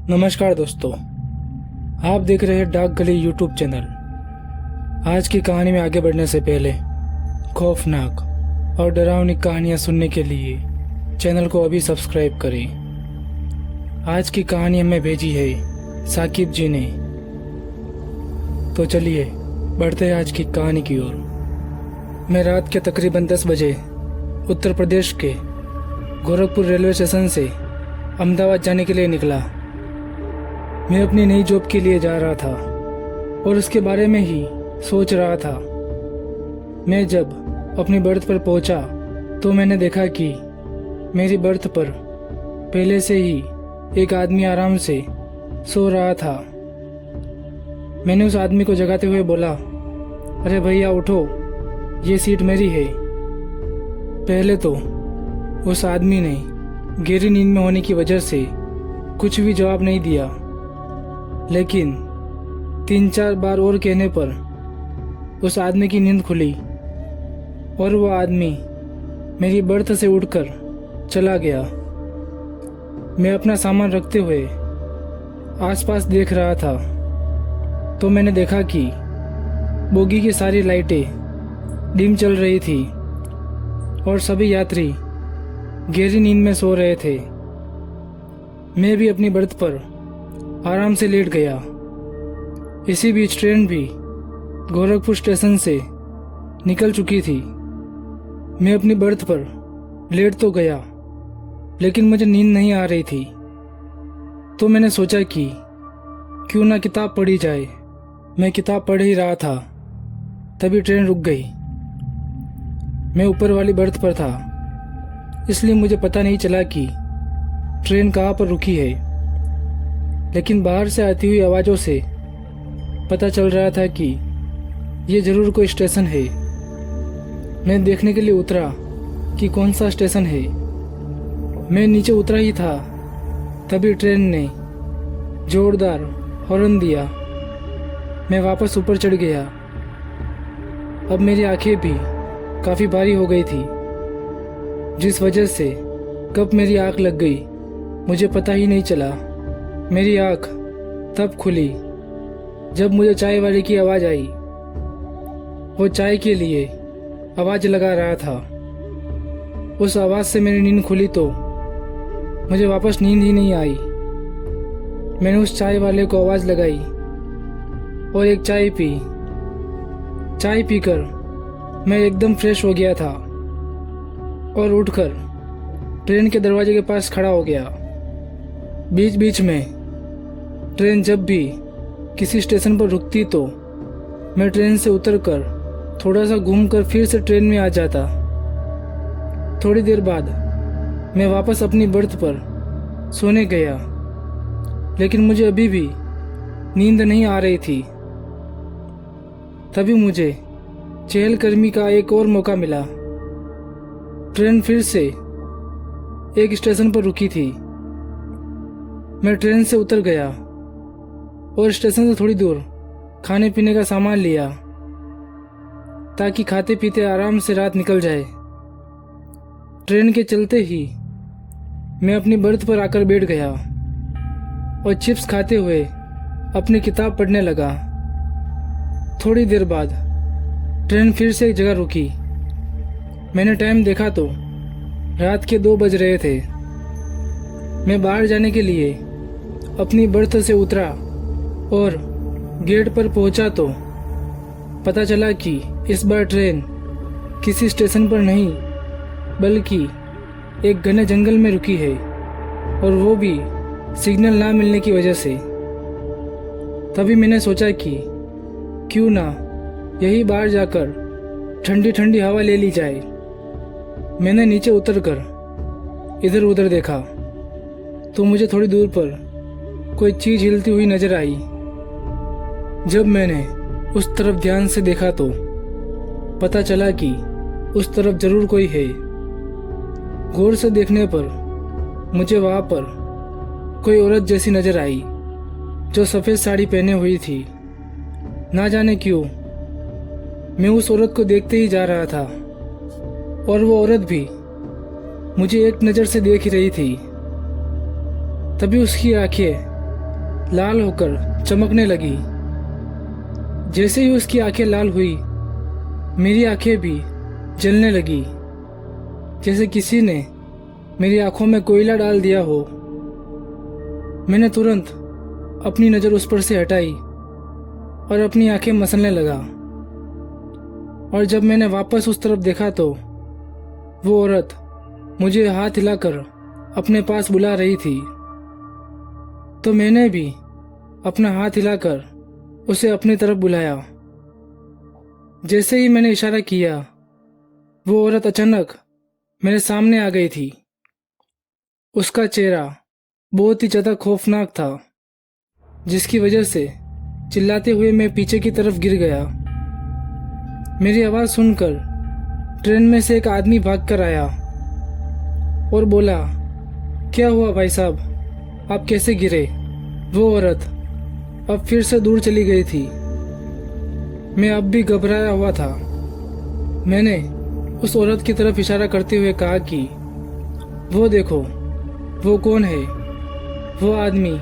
नमस्कार दोस्तों, आप देख रहे हैं डाक गली यूट्यूब चैनल। आज की कहानी में आगे बढ़ने से पहले खौफनाक और डरावनी कहानियां सुनने के लिए चैनल को अभी सब्सक्राइब करें। आज की कहानी हमें भेजी है साकिब जी ने। तो चलिए बढ़ते हैं आज की कहानी की ओर। मैं रात के तकरीबन 10 बजे उत्तर प्रदेश के गोरखपुर रेलवे स्टेशन से अहमदाबाद जाने के लिए निकला। मैं अपनी नई जॉब के लिए जा रहा था और उसके बारे में ही सोच रहा था। मैं जब अपनी बर्थ पर पहुंचा तो मैंने देखा कि मेरी बर्थ पर पहले से ही एक आदमी आराम से सो रहा था। मैंने उस आदमी को जगाते हुए बोला, अरे भैया उठो, ये सीट मेरी है। पहले तो उस आदमी ने गहरी नींद में होने की वजह से कुछ भी जवाब नहीं दिया, लेकिन 3-4 बार और कहने पर उस आदमी की नींद खुली और वह आदमी मेरी बर्थ से उठकर चला गया। मैं अपना सामान रखते हुए आसपास देख रहा था तो मैंने देखा कि बोगी की सारी लाइटें डिम चल रही थी और सभी यात्री गहरी नींद में सो रहे थे। मैं भी अपनी बर्थ पर आराम से लेट गया। इसी बीच ट्रेन भी गोरखपुर स्टेशन से निकल चुकी थी। मैं अपनी बर्थ पर लेट तो गया, लेकिन मुझे नींद नहीं आ रही थी। तो मैंने सोचा कि क्यों ना किताब पढ़ी जाए। मैं किताब पढ़ ही रहा था, तभी ट्रेन रुक गई। मैं ऊपर वाली बर्थ पर था, इसलिए मुझे पता नहीं चला कि ट्रेन कहाँ पर रुकी है, लेकिन बाहर से आती हुई आवाज़ों से पता चल रहा था कि ये जरूर कोई स्टेशन है। मैं देखने के लिए उतरा कि कौन सा स्टेशन है। मैं नीचे उतरा ही था, तभी ट्रेन ने जोरदार हॉर्न दिया। मैं वापस ऊपर चढ़ गया। अब मेरी आंखें भी काफ़ी भारी हो गई थी, जिस वजह से कब मेरी आंख लग गई मुझे पता ही नहीं चला। मेरी आंख तब खुली जब मुझे चाय वाले की आवाज़ आई। वो चाय के लिए आवाज़ लगा रहा था। उस आवाज़ से मेरी नींद खुली तो मुझे वापस नींद ही नहीं आई। मैंने उस चाय वाले को आवाज़ लगाई और एक चाय पी। चाय पीकर मैं एकदम फ्रेश हो गया था और उठकर ट्रेन के दरवाजे के पास खड़ा हो गया। बीच बीच में ट्रेन जब भी किसी स्टेशन पर रुकती तो मैं ट्रेन से उतरकर थोड़ा सा घूमकर फिर से ट्रेन में आ जाता। थोड़ी देर बाद मैं वापस अपनी बर्थ पर सोने गया, लेकिन मुझे अभी भी नींद नहीं आ रही थी। तभी मुझे चहलकदमी का एक और मौका मिला। ट्रेन फिर से एक स्टेशन पर रुकी थी। मैं ट्रेन से उतर गया और स्टेशन से थोड़ी दूर खाने पीने का सामान लिया, ताकि खाते पीते आराम से रात निकल जाए। ट्रेन के चलते ही मैं अपनी बर्थ पर आकर बैठ गया और चिप्स खाते हुए अपनी किताब पढ़ने लगा। थोड़ी देर बाद ट्रेन फिर से एक जगह रुकी। मैंने टाइम देखा तो रात के 2 बज रहे थे। मैं बाहर जाने के लिए अपनी बर्थ से उतरा और गेट पर पहुंचा तो पता चला कि इस बार ट्रेन किसी स्टेशन पर नहीं बल्कि एक घने जंगल में रुकी है, और वो भी सिग्नल ना मिलने की वजह से। तभी मैंने सोचा कि क्यों ना यही बाहर जाकर ठंडी ठंडी हवा ले ली जाए। मैंने नीचे उतरकर इधर उधर देखा तो मुझे थोड़ी दूर पर कोई चीज़ हिलती हुई नजर आई। जब मैंने उस तरफ ध्यान से देखा तो पता चला कि उस तरफ जरूर कोई है। गौर से देखने पर मुझे वहाँ पर कोई औरत जैसी नजर आई जो सफ़ेद साड़ी पहने हुई थी। ना जाने क्यों मैं उस औरत को देखते ही जा रहा था, और वो औरत भी मुझे एक नज़र से देख ही रही थी। तभी उसकी आंखें लाल होकर चमकने लगी। जैसे ही उसकी आंखें लाल हुई, मेरी आंखें भी जलने लगी, जैसे किसी ने मेरी आंखों में कोयला डाल दिया हो। मैंने तुरंत अपनी नज़र उस पर से हटाई और अपनी आंखें मसलने लगा। और जब मैंने वापस उस तरफ देखा तो वो औरत मुझे हाथ हिलाकर अपने पास बुला रही थी। तो मैंने भी अपना हाथ हिलाकर उसे अपनी तरफ बुलाया। जैसे ही मैंने इशारा किया, वो औरत अचानक मेरे सामने आ गई थी। उसका चेहरा बहुत ही ज़्यादा खौफनाक था, जिसकी वजह से चिल्लाते हुए मैं पीछे की तरफ गिर गया। मेरी आवाज़ सुनकर ट्रेन में से एक आदमी भागकर आया और बोला, क्या हुआ भाई साहब, आप कैसे गिरे? वो औरत अब फिर से दूर चली गई थी। मैं अब भी घबराया हुआ था। मैंने उस औरत की तरफ इशारा करते हुए कहा कि वो देखो, वो कौन है? वो आदमी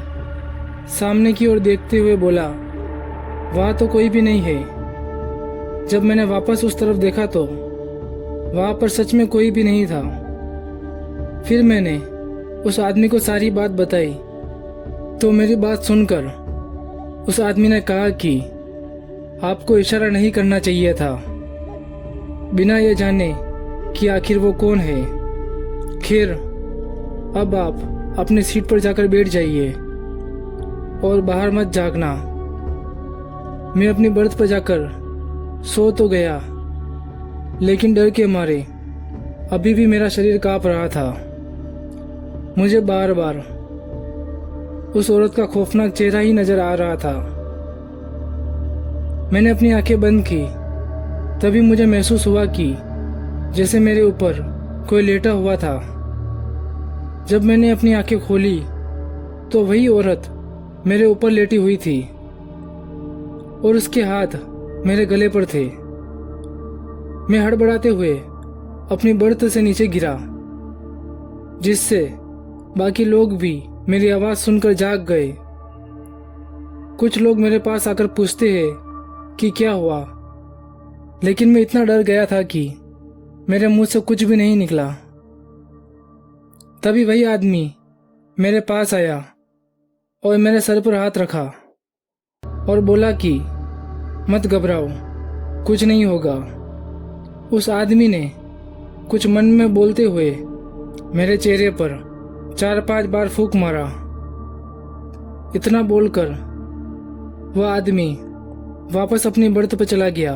सामने की ओर देखते हुए बोला, वहाँ तो कोई भी नहीं है। जब मैंने वापस उस तरफ देखा तो वहाँ पर सच में कोई भी नहीं था। फिर मैंने उस आदमी को सारी बात बताई तो मेरी बात सुनकर उस आदमी ने कहा कि आपको इशारा नहीं करना चाहिए था, बिना ये जाने कि आखिर वो कौन है। खैर, अब आप अपनी सीट पर जाकर बैठ जाइए और बाहर मत जागना। मैं अपनी बर्थ पर जाकर सो तो गया, लेकिन डर के मारे अभी भी मेरा शरीर कांप रहा था। मुझे बार बार उस औरत का खौफनाक चेहरा ही नजर आ रहा था। मैंने अपनी आंखें बंद की, तभी मुझे महसूस हुआ कि जैसे मेरे ऊपर कोई लेटा हुआ था। जब मैंने अपनी आंखें खोली तो वही औरत मेरे ऊपर लेटी हुई थी और उसके हाथ मेरे गले पर थे। मैं हड़बड़ाते हुए अपनी बर्थ से नीचे गिरा, जिससे बाकी लोग भी मेरी आवाज़ सुनकर जाग गए। कुछ लोग मेरे पास आकर पूछते हैं कि क्या हुआ, लेकिन मैं इतना डर गया था कि मेरे मुंह से कुछ भी नहीं निकला। तभी वही आदमी मेरे पास आया और मेरे सर पर हाथ रखा और बोला कि मत घबराओ, कुछ नहीं होगा। उस आदमी ने कुछ मन में बोलते हुए मेरे चेहरे पर 4-5 बार फूंक मारा। इतना बोलकर वह आदमी वापस अपनी बर्थ पर चला गया।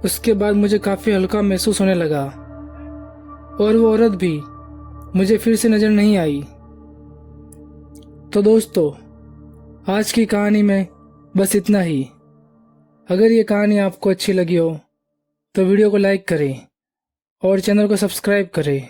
उसके बाद मुझे काफ़ी हल्का महसूस होने लगा और वो औरत भी मुझे फिर से नज़र नहीं आई। तो दोस्तों, आज की कहानी में बस इतना ही। अगर ये कहानी आपको अच्छी लगी हो तो वीडियो को लाइक करें और चैनल को सब्सक्राइब करें।